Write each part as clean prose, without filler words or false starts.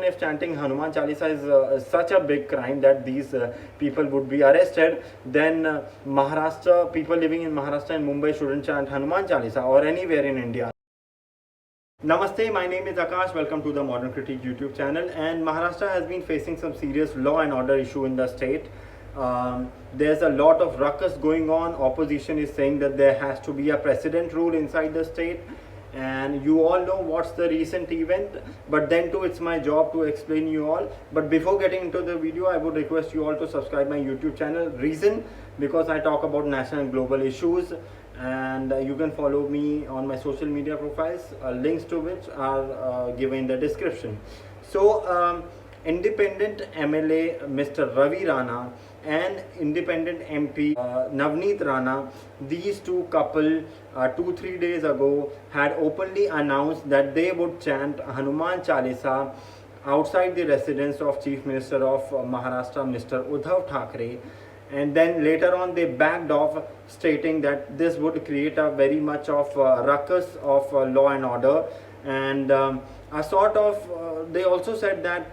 If chanting Hanuman Chalisa is such a big crime that these people would be arrested, then Maharashtra, people living in Maharashtra and Mumbai shouldn't chant Hanuman Chalisa or anywhere in India. Namaste, my name is Akash. Welcome to the Modern Critique YouTube channel. And Maharashtra has been facing some serious law and order issue in the state. There's a lot of ruckus going on. Opposition is saying that there has to be a precedent rule inside the state. And you all know what's the recent event, but then too it's my job to explain you all. But before getting into the video, I would request you all to subscribe my YouTube channel. Reason, because I talk about national and global issues, and you can follow me on my social media profiles, links to which are given in the description. So independent MLA Mr. Ravi Rana and independent MP Navneet Rana, these two couple 2-3 days ago had openly announced that they would chant Hanuman Chalisa outside the residence of Chief Minister of Maharashtra Mr. Uddhav Thackeray, and then later on they backed off, stating that this would create a very much of ruckus of law and order, and a sort of they also said that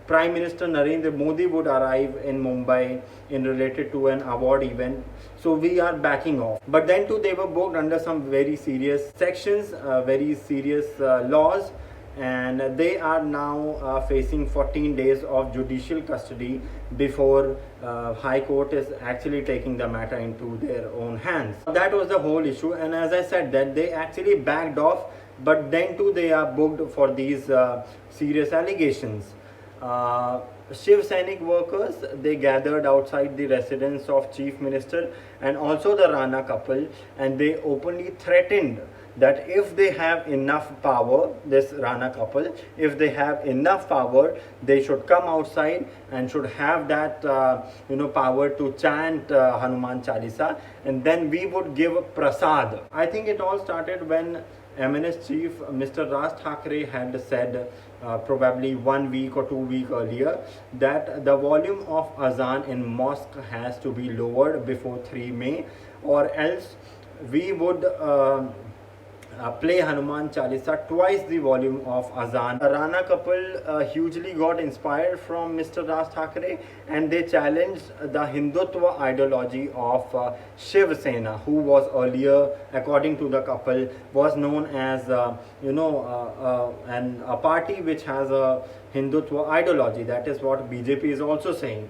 Prime Minister Narendra Modi would arrive in Mumbai in related to an award event. So we are backing off. But then too they were booked under some very serious sections, very serious laws, and they are now facing 14 days of judicial custody before High Court is actually taking the matter into their own hands. That was the whole issue, and as I said that they actually backed off, but then too they are booked for these serious allegations. ShivSena workers, they gathered outside the residence of Chief Minister and also the Rana couple, and they openly threatened that if they have enough power, this Rana couple, if they have enough power, they should come outside and should have that power to chant Hanuman Chalisa, and then we would give prasad. I think it all started when MNS chief Mr. Raj Thackeray had said probably 1 week or 2 weeks earlier that the volume of Azan in mosque has to be lowered before 3 May, or else we would play Hanuman Chalisa twice the volume of Azan. The Rana couple hugely got inspired from Mr. Raj Thackeray, and they challenged the Hindutva ideology of ShivSena, who was earlier, according to the couple, was known as a party which has a Hindutva ideology. That is what BJP is also saying.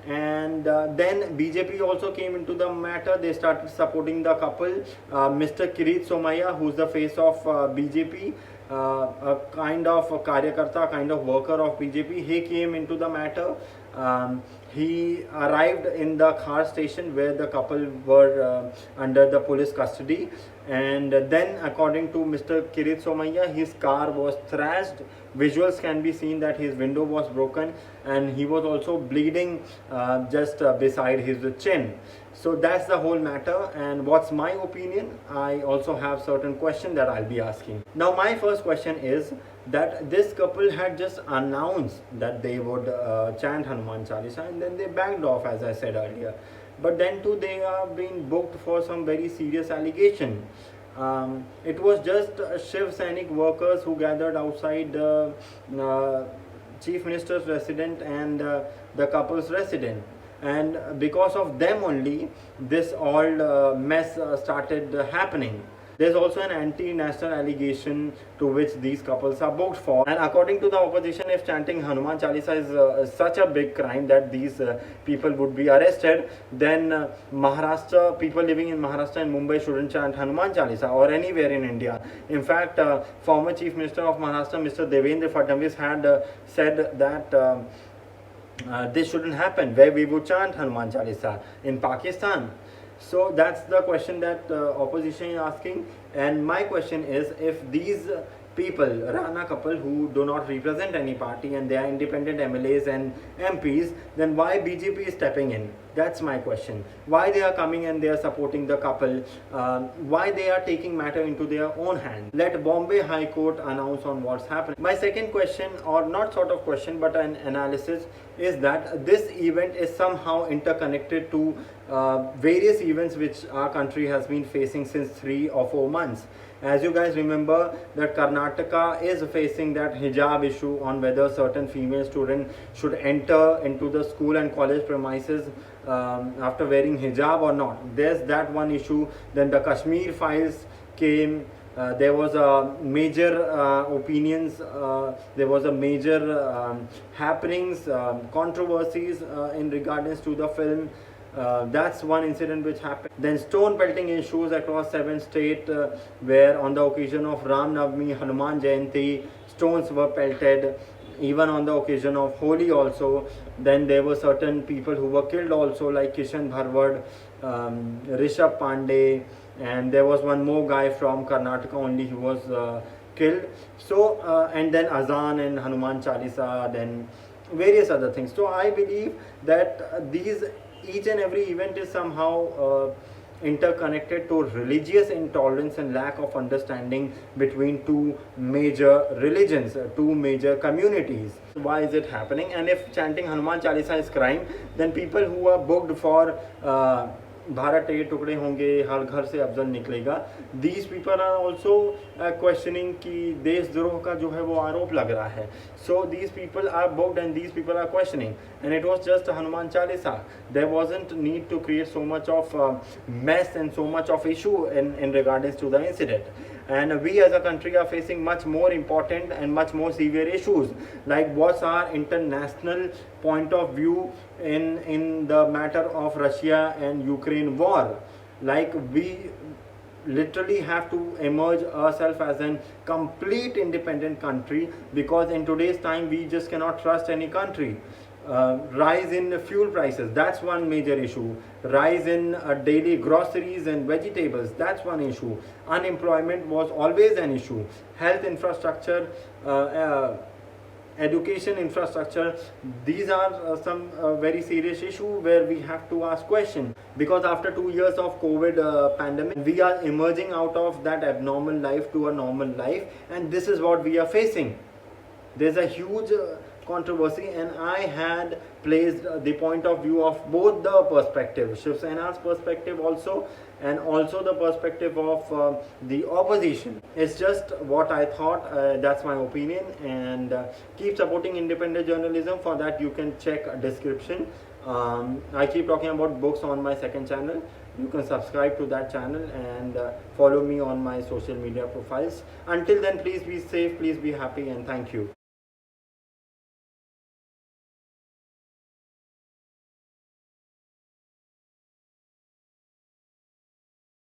And then BJP also came into the matter. They started supporting the couple. Mr. Kirit Somaiya, who's the face of BJP, a kind of a karyakarta, kind of worker of BJP, he came into the matter. He arrived in the car station where the couple were under the police custody, and then according to Mr. Kirit Somaiya, his car was thrashed. Visuals can be seen that his window was broken and he was also bleeding just beside his chin. So that's the whole matter, and what's my opinion? I also have certain questions that I'll be asking. Now my first question is that this couple had just announced that they would chant Hanuman Chalisa, and then they backed off, as I said earlier. But then too they are being booked for some very serious allegation. It was just ShivSena workers who gathered outside the Chief Minister's residence and the couple's residence, and because of them only this all mess started happening. There's also an anti-national allegation to which these couples are booked for. And according to the opposition, if chanting Hanuman Chalisa is such a big crime that these people would be arrested, then Maharashtra, people living in Maharashtra and Mumbai shouldn't chant Hanuman Chalisa or anywhere in India. In fact, former Chief Minister of Maharashtra, Mr. Devendra Fadnavis, had said that this shouldn't happen, where we would chant Hanuman Chalisa in Pakistan. So that's the question that opposition is asking, and my question is, if these people, Rana couple, who do not represent any party and they are independent MLAs and MPs, then why BJP is stepping in? That's my question. Why they are coming and they are supporting the couple? Why they are taking matter into their own hands? Let Bombay High Court announce on what's happening. My second question, or not sort of question but an analysis, is that this event is somehow interconnected to various events which our country has been facing since 3 or 4 months. As you guys remember that Karnataka is facing that hijab issue on whether certain female students should enter into the school and college premises after wearing hijab or not. There's that one issue. Then the Kashmir files came. There was a major opinions, there was a major happenings, controversies in regards to the film. That's one incident which happened. Then stone pelting issues across 7 states, where on the occasion of Ram Navami, Hanuman Jayanti, stones were pelted. Even on the occasion of Holi also. Then there were certain people who were killed also, like Kishan Bharwad, Rishabh Pandey, and there was one more guy from Karnataka only who was killed. So and then Azan and Hanuman Chalisa, then various other things. So I believe that these each and every event is somehow interconnected to religious intolerance and lack of understanding between two major religions, two major communities. Why is it happening? And if chanting Hanuman Chalisa is crime, then people who are booked for Bharat के टुकड़े होंगे, हर घर से अफजल निकलेगा, these people are also questioning कि देशद्रोह का जो है वो आरोप लग रहा है. So these people are booked and these people are questioning, and it was just a Hanuman Chalisa. There wasn't need to create so much of mess and so much of issue in regards to the incident. And we as a country are facing much more important and much more severe issues, like what's our international point of view in the matter of Russia and Ukraine war. Like we literally have to emerge ourselves as a complete independent country, because in today's time we just cannot trust any country. Rise in fuel prices, that's one major issue. Rise in daily groceries and vegetables, that's one issue. Unemployment was always an issue. Health infrastructure, education infrastructure, these are some very serious issues where we have to ask questions, because after 2 years of COVID pandemic, we are emerging out of that abnormal life to a normal life, and this is what we are facing. There's a huge controversy, and I had placed the point of view of both the perspective, ShivSena's perspective also, and also the perspective of the opposition. It's just what I thought, that's my opinion, and keep supporting independent journalism. For that you can check description. I keep talking about books on my second channel. You can subscribe to that channel and follow me on my social media profiles. Until then, please be safe, please be happy, and thank you.